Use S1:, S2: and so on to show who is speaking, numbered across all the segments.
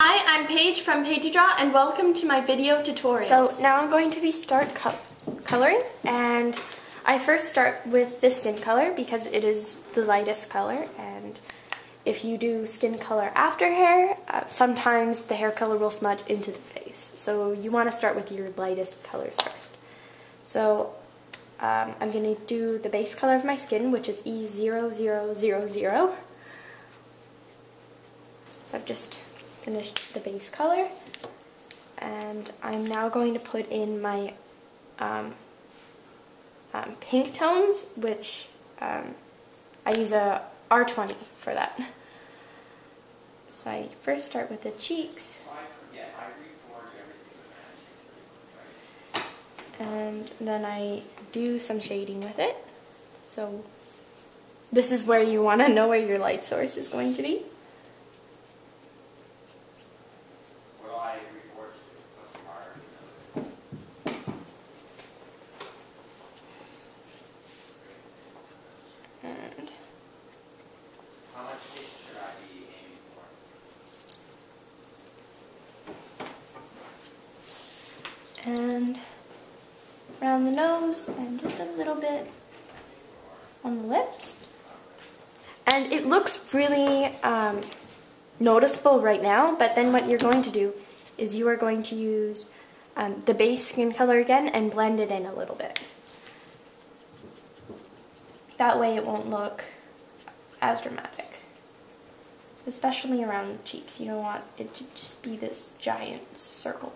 S1: Hi, I'm Paige from PaigeeDraw and welcome to my video tutorial.
S2: So now I'm going to be coloring, and I first start with the skin color because it is the lightest color, and if you do skin color after hair, sometimes the hair color will smudge into the face. So you want to start with your lightest colors first. So I'm going to do the base color of my skin, which is E0000. I've just finished the base color, and I'm now going to put in my pink tones, which I use a R20 for that. So I first start with the cheeks, and then I do some shading with it. So this is where you want to know where your light source is going to be. And around the nose and just a little bit on the lips. And it looks really noticeable right now, but then what you're going to do is you are going to use the base skin color again and blend it in a little bit. That way it won't look as dramatic. Especially around the cheeks. You don't want it to just be this giant circle.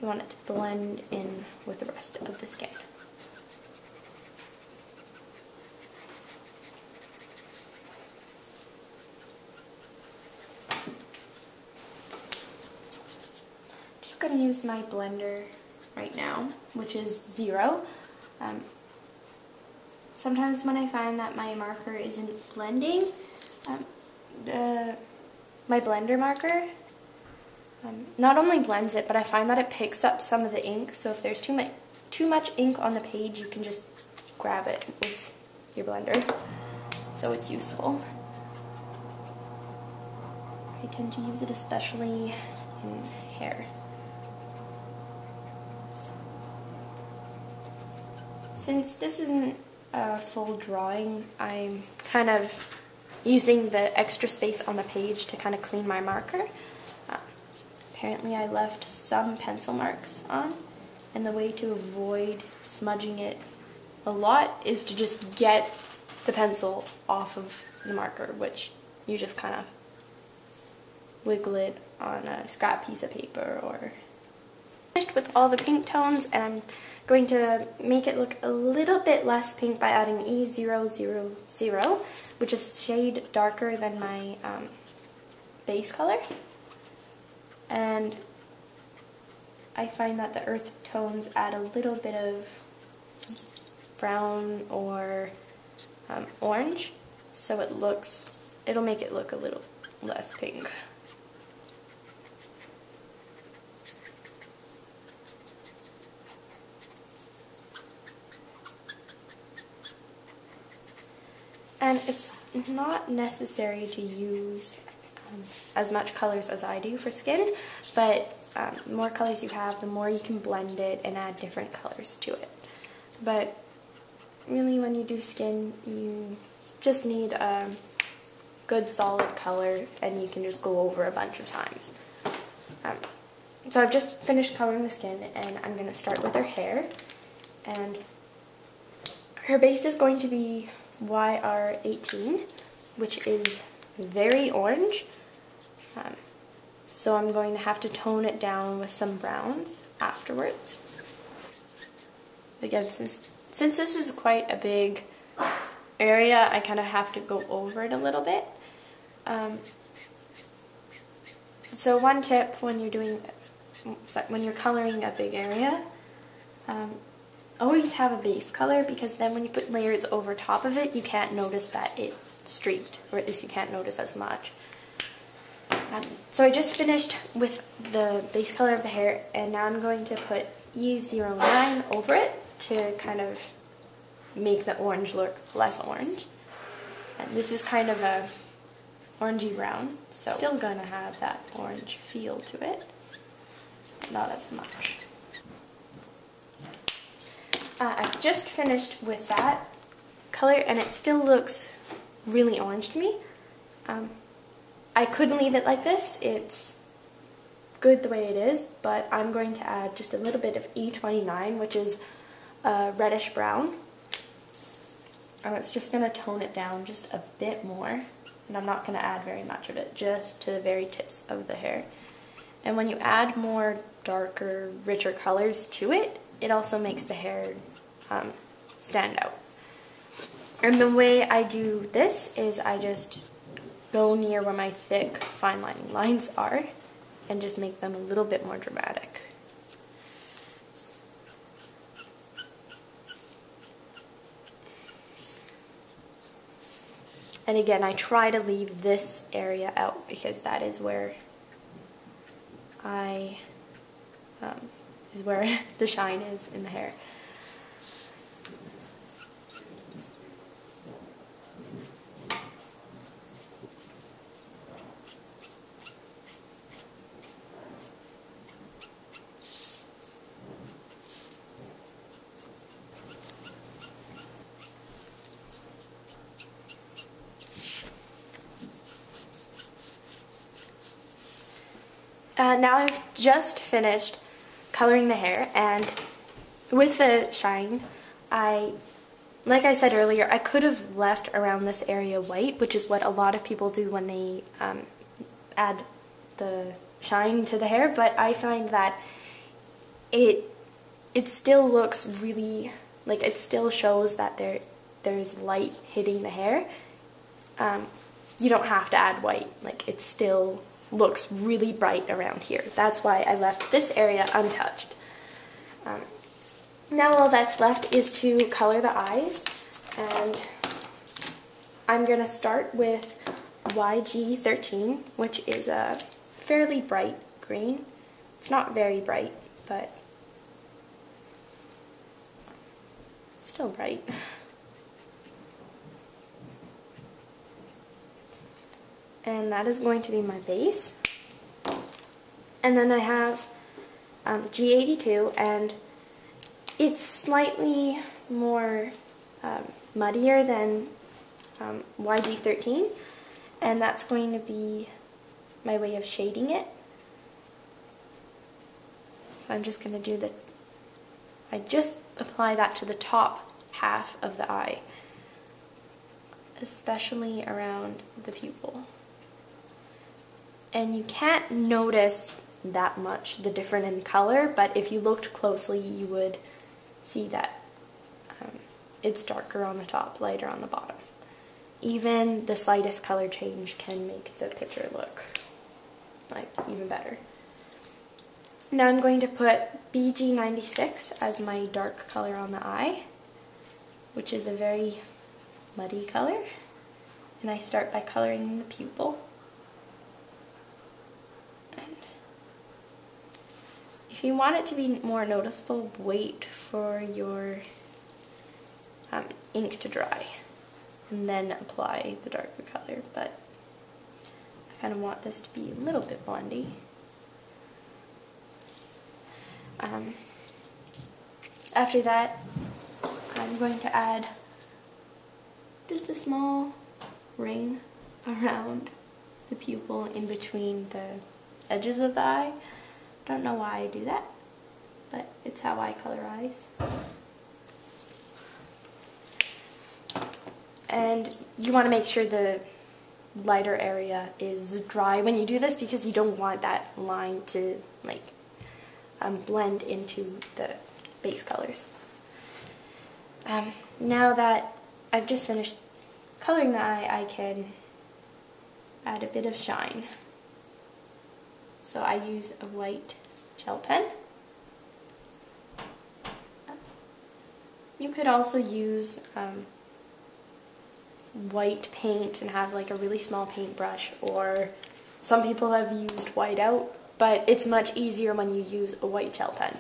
S2: You want it to blend in with the rest of the skin. Just going to use my blender right now, which is 0. Sometimes when I find that my marker isn't blending, my blender marker not only blends it, but I find that it picks up some of the ink. So if there's too much ink on the page, you can just grab it with your blender. So it's useful. I tend to use it especially in hair. Since this isn't a full drawing, I'm kind of using the extra space on the page to kind of clean my marker. Apparently I left some pencil marks on, and the way to avoid smudging it a lot is to just get the pencil off of the marker, which you just kind of wiggle it on a scrap piece of paper. Or finished with all the pink tones, and I'm going to make it look a little bit less pink by adding E000, which is a shade darker than my base color. And I find that the earth tones add a little bit of brown or orange, so it'll make it look a little less pink. And it's not necessary to use as much colors as I do for skin, but the more colors you have, the more you can blend it and add different colors to it. But really, when you do skin, you just need a good solid color, and you can just go over a bunch of times. So I've just finished coloring the skin, and I'm going to start with her hair. And her base is going to be YR18, which is very orange. So I'm going to have to tone it down with some browns afterwards. Again, since this is quite a big area, I kind of have to go over it a little bit. So one tip when you're coloring a big area, always have a base color, because then when you put layers over top of it, you can't notice that it streaked, or at least you can't notice as much. So I just finished with the base color of the hair, and now I'm going to put E09 over it to kind of make the orange look less orange. And this is kind of a orangey brown, so still gonna have that orange feel to it, not as much. I've just finished with that color and it still looks really orange to me. I could leave it like this, it's good the way it is, but I'm going to add just a little bit of E29, which is reddish brown. And it's just going to tone it down just a bit more, and I'm not going to add very much of it, just to the very tips of the hair. And when you add more darker, richer colors to it, it also makes the hair stand out. And the way I do this is I just go near where my thick fine lining lines are and just make them a little bit more dramatic. And again, I try to leave this area out because that is where the shine is in the hair. Now I've just finished coloring the hair, and with the shine, like I said earlier, I could have left around this area white, which is what a lot of people do when they add the shine to the hair, but I find that it still looks really, like, it still shows that there's light hitting the hair. You don't have to add white, like, it still looks really bright around here. That's why I left this area untouched. Now all that's left is to color the eyes, and I'm going to start with YG13, which is a fairly bright green. It's not very bright, but still bright. And that is going to be my base. And then I have G82, and it's slightly more muddier than YG13, and that's going to be my way of shading it. I'm just going to do I just apply that to the top half of the eye, especially around the pupil. And you can't notice that much the difference in color, but if you looked closely you would see that it's darker on the top, lighter on the bottom. Even the slightest color change can make the picture look like even better. Now I'm going to put BG96 as my dark color on the eye, which is a very muddy color, and I start by coloring the pupil. If you want it to be more noticeable, wait for your ink to dry and then apply the darker color, but I kind of want this to be a little bit blendy. After that, I'm going to add just a small ring around the pupil in between the edges of the eye. I don't know why I do that, but it's how I color eyes. And you want to make sure the lighter area is dry when you do this, because you don't want that line to like blend into the base colors. Now that I've just finished coloring the eye, I can add a bit of shine. So I use a white gel pen. You could also use white paint and have like a really small paintbrush, or some people have used white out, but it's much easier when you use a white gel pen.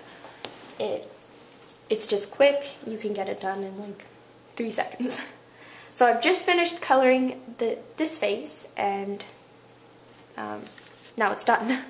S2: It's just quick, you can get it done in like 3 seconds. So I've just finished coloring this face, and now it's done.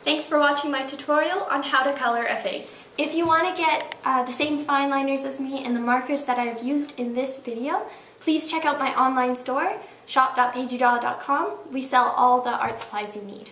S1: Thanks for watching my tutorial on how to color a face. If you want to get the same fine liners as me and the markers that I've used in this video, please check out my online store, shop.PaigeeDraw.com. We sell all the art supplies you need.